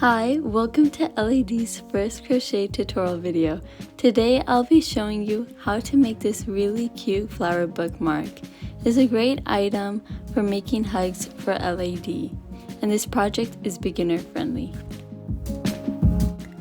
Hi, welcome to LAD's first crochet tutorial video. Today I'll be showing you how to make this really cute flower bookmark. It's a great item for making hugs for LAD, and this project is beginner friendly.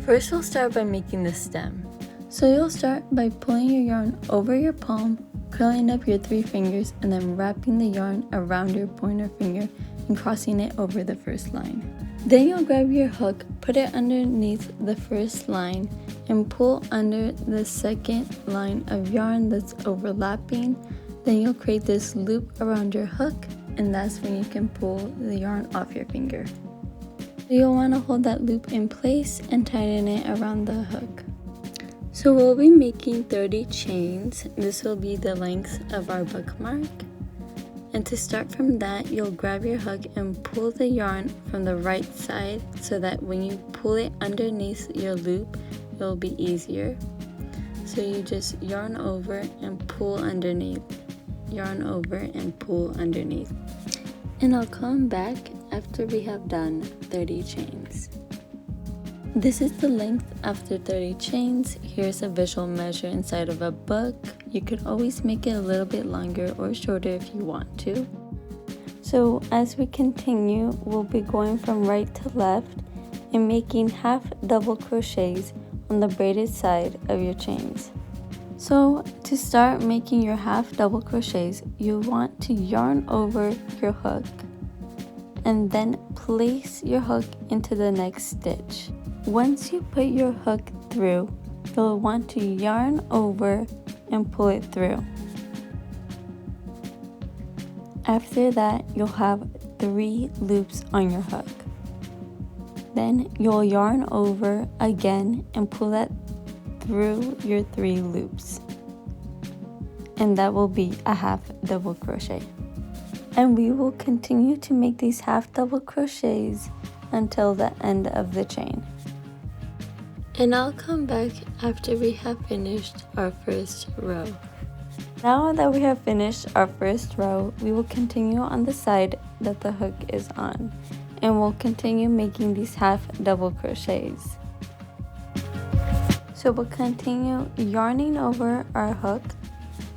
First we'll start by making the stem. So you'll start by pulling your yarn over your palm, curling up your 3 fingers, and then wrapping the yarn around your pointer finger and crossing it over the first line. Then you'll grab your hook, put it underneath the first line, and pull under the second line of yarn that's overlapping. Then you'll create this loop around your hook, and that's when you can pull the yarn off your finger. You'll want to hold that loop in place and tighten it around the hook. So we'll be making 30 chains. This will be the length of our bookmark. And to start from that, you'll grab your hook and pull the yarn from the right side so that when you pull it underneath your loop, it'll be easier. So you just yarn over and pull underneath, yarn over and pull underneath. And I'll come back after we have done 30 chains. This is the length after 30 chains. Here's a visual measure inside of a book. You could always make it a little bit longer or shorter if you want to. So as we continue, we'll be going from right to left and making half double crochets on the braided side of your chains. So to start making your half double crochets, you want to yarn over your hook and then place your hook into the next stitch. Once you put your hook through, you'll want to yarn over and pull it through. After that, you'll have 3 loops on your hook. Then you'll yarn over again and pull that through your 3 loops. And that will be a half double crochet. And we will continue to make these half double crochets until the end of the chain. And I'll come back after we have finished our first row. Now that we have finished our first row, we will continue on the side that the hook is on, and we'll continue making these half double crochets. So we'll continue yarning over our hook,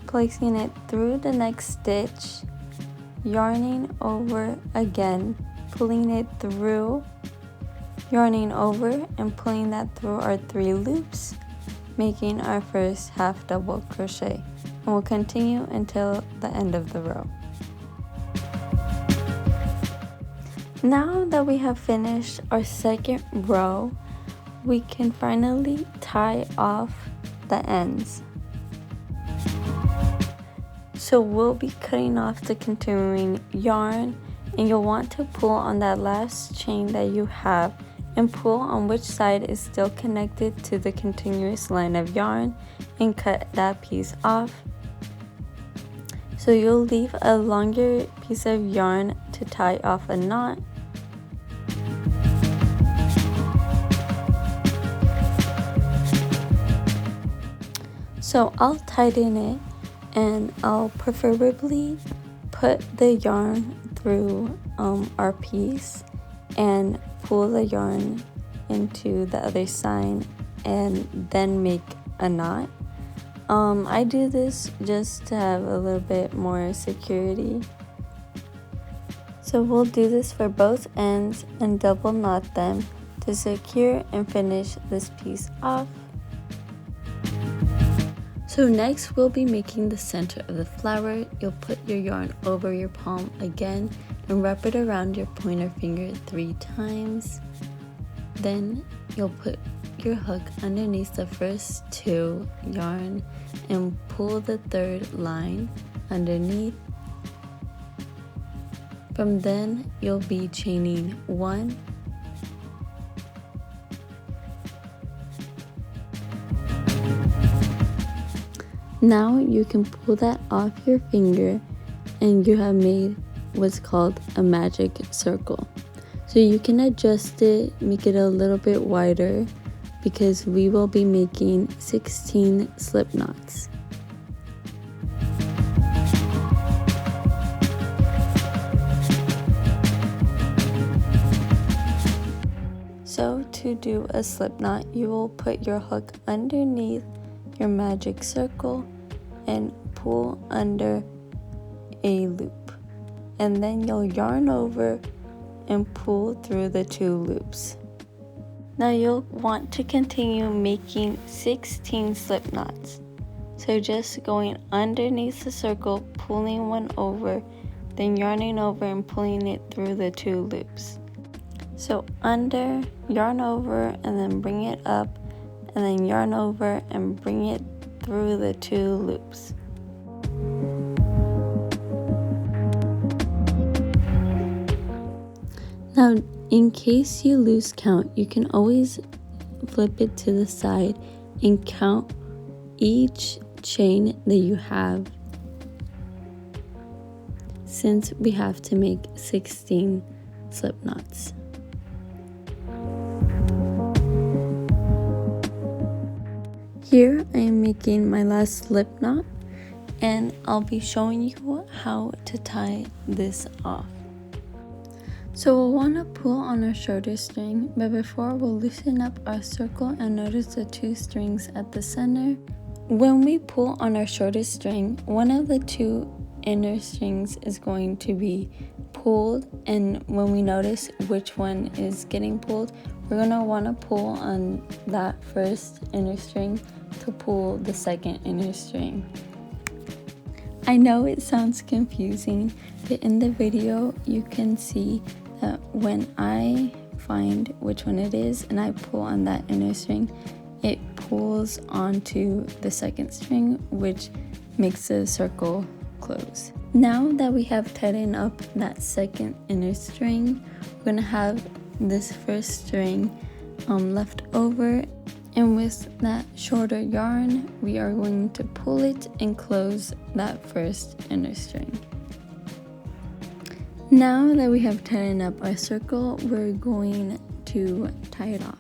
placing it through the next stitch, yarning over again, pulling it through, yarning over and pulling that through our 3 loops, making our first half double crochet, and we'll continue until the end of the row. Now that we have finished our second row, we can finally tie off the ends. So we'll be cutting off the continuing yarn, and you'll want to pull on that last chain that you have and pull on which side is still connected to the continuous line of yarn and cut that piece off. So you'll leave a longer piece of yarn to tie off a knot. So I'll tighten it, and I'll preferably put the yarn through our piece and pull the yarn into the other side and then make a knot. I do this just to have a little bit more security. So we'll do this for both ends and double knot them to secure and finish this piece off. So next we'll be making the center of the flower. You'll put your yarn over your palm again and wrap it around your pointer finger 3 times. Then you'll put your hook underneath the first 2 yarn and pull the 3rd line underneath. From then you'll be chaining 1, now you can pull that off your finger, and you have made what's called a magic circle. So you can adjust it, make it a little bit wider, because we will be making 16 slip knots. So to do a slip knot, you will put your hook underneath your magic circle and pull under a loop. And then you'll yarn over and pull through the 2 loops. Now you'll want to continue making 16 slip knots. So just going underneath the circle, pulling one over, then yarning over and pulling it through the 2 loops. So under, yarn over, and then bring it up, and then yarn over and bring it through the 2 loops. Now, in case you lose count, you can always flip it to the side and count each chain that you have, since we have to make 16 slip knots. Here I am making my last slip knot, and I'll be showing you how to tie this off. So we'll want to pull on our shoulder string, but before we'll loosen up our circle and notice the 2 strings at the center. When we pull on our shoulder string, one of the 2 inner strings is going to be pulled, and when we notice which one is getting pulled, we're going to want to pull on that first inner string to pull the second inner string. I know it sounds confusing, but in the video you can see that when I find which one it is and I pull on that inner string, it pulls onto the second string, which makes the circle close. Now that we have tightened up that second inner string, we're going to have this first string left over, and with that shorter yarn we are going to pull it and close that first inner string. Now that we have tightened up our circle, we're going to tie it off.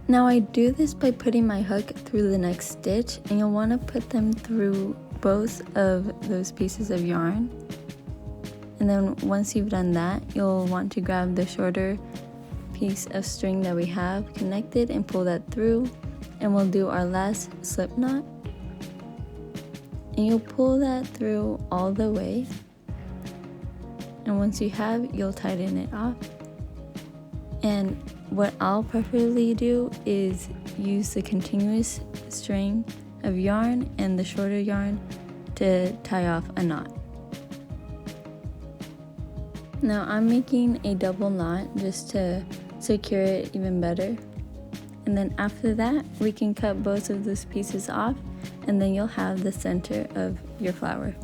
Now I do this by putting my hook through the next stitch, and you'll want to put them through both of those pieces of yarn. And then once you've done that, you'll want to grab the shorter piece of string that we have connected and pull that through, and we'll do our last slip knot, and you'll pull that through all the way, and once you have, you'll tighten it off. And what I'll preferably do is use the continuous string of yarn and the shorter yarn to tie off a knot. Now I'm making a double knot just to secure it even better, and then after that we can cut both of those pieces off, and then you'll have the center of your flower.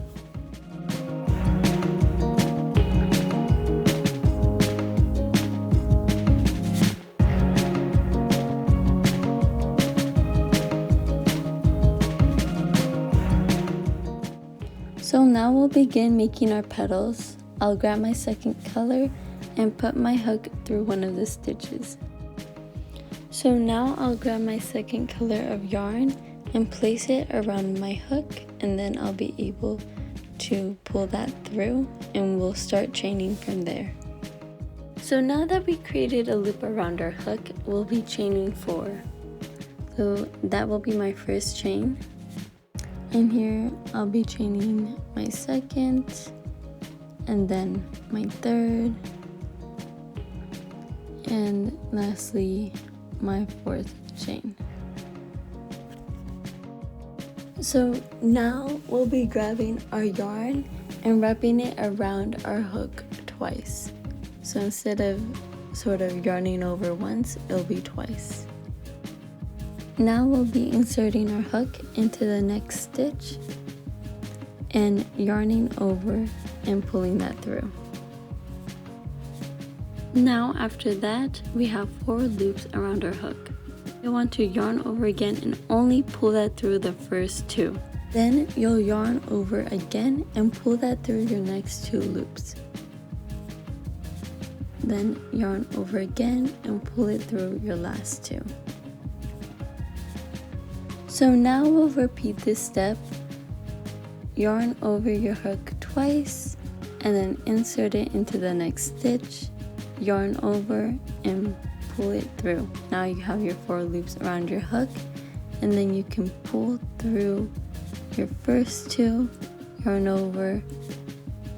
So now we'll begin making our petals. I'll grab my second color and put my hook through one of the stitches. So now I'll grab my second color of yarn and place it around my hook, and then I'll be able to pull that through, and we'll start chaining from there. So now that we created a loop around our hook, we'll be chaining 4. So that will be my first chain. And here I'll be chaining my second, and then my third, and lastly my 4th chain. So now we'll be grabbing our yarn and wrapping it around our hook twice. So instead of sort of yarning over once, it'll be twice. Now we'll be inserting our hook into the next stitch and yarning over and pulling that through. Now after that, we have 4 loops around our hook. You'll want to yarn over again and only pull that through the first 2. Then you'll yarn over again and pull that through your next 2 loops. Then yarn over again and pull it through your last 2. So now we'll repeat this step. Yarn over your hook twice and then insert it into the next stitch, yarn over and pull it through. Now you have your 4 loops around your hook, and then you can pull through your first 2, yarn over,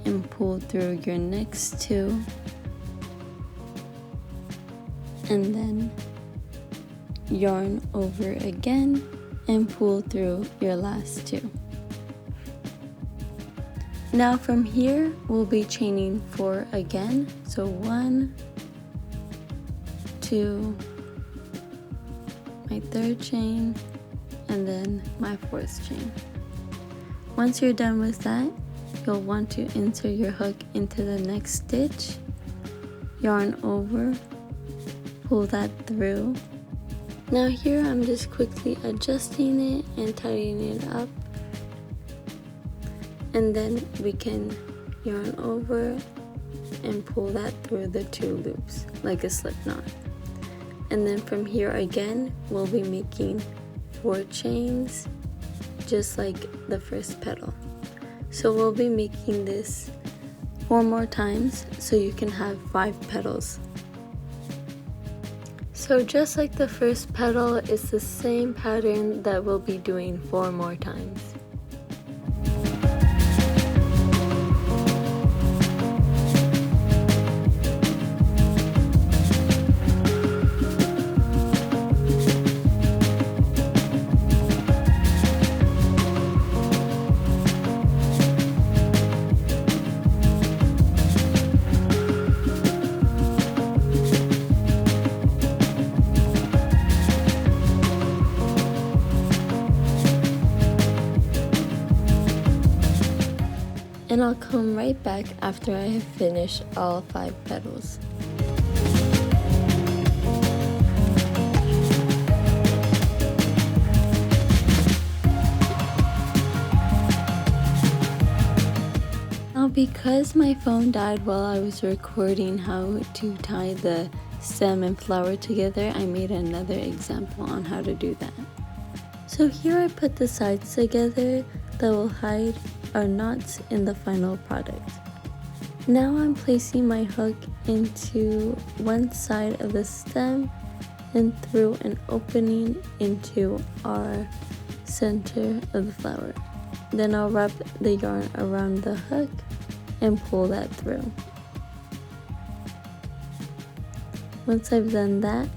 and pull through your next 2, and then yarn over again and pull through your last 2. Now from here we'll be chaining 4 again, so 1, 2, my 3rd chain, and then my 4th chain. Once you're done with that, you'll want to insert your hook into the next stitch, yarn over, pull that through. Now here I'm just quickly adjusting it and tidying it up, and then we can yarn over and pull that through the 2 loops like a slip knot. And then from here again we'll be making 4 chains just like the first petal. So we'll be making this 4 more times so you can have 5 petals. So just like the first petal, it's the same pattern that we'll be doing 4 more times. And I'll come right back after I have finished all 5 petals. Now because my phone died while I was recording how to tie the stem and flower together, I made another example on how to do that. So here I put the sides together that will hide our knots in the final product. Now I'm placing my hook into one side of the stem and through an opening into our center of the flower. Then I'll wrap the yarn around the hook and pull that through. Once I've done that,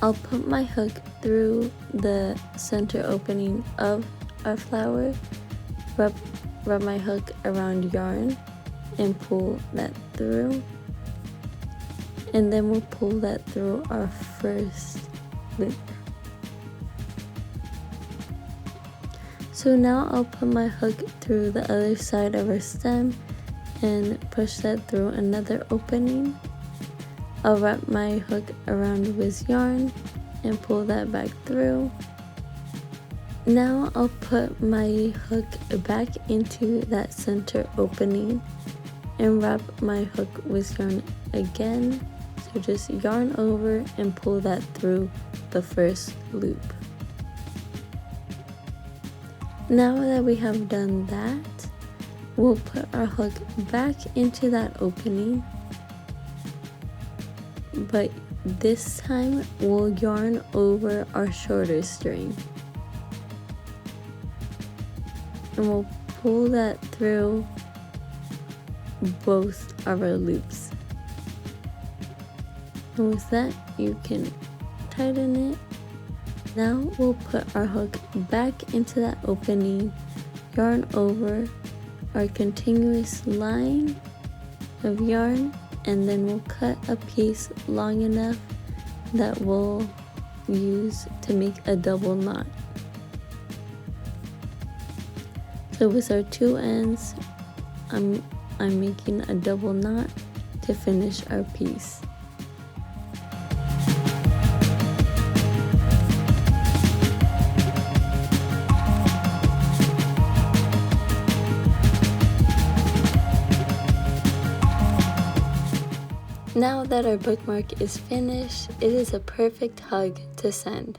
I'll put my hook through the center opening of our flower, wrap my hook around yarn and pull that through, and then we'll pull that through our first loop. So now I'll put my hook through the other side of our stem and push that through another opening. I'll wrap my hook around with yarn and pull that back through. Now I'll put my hook back into that center opening and wrap my hook with yarn again. So just yarn over and pull that through the first loop. Now that we have done that, we'll put our hook back into that opening, but this time we'll yarn over our shorter string. And we'll pull that through both of our loops. And with that, you can tighten it. Now we'll put our hook back into that opening, yarn over our continuous line of yarn, and then we'll cut a piece long enough that we'll use to make a double knot. So with our 2 ends, I'm making a double knot to finish our piece. Now that our bookmark is finished, it is a perfect hug to send.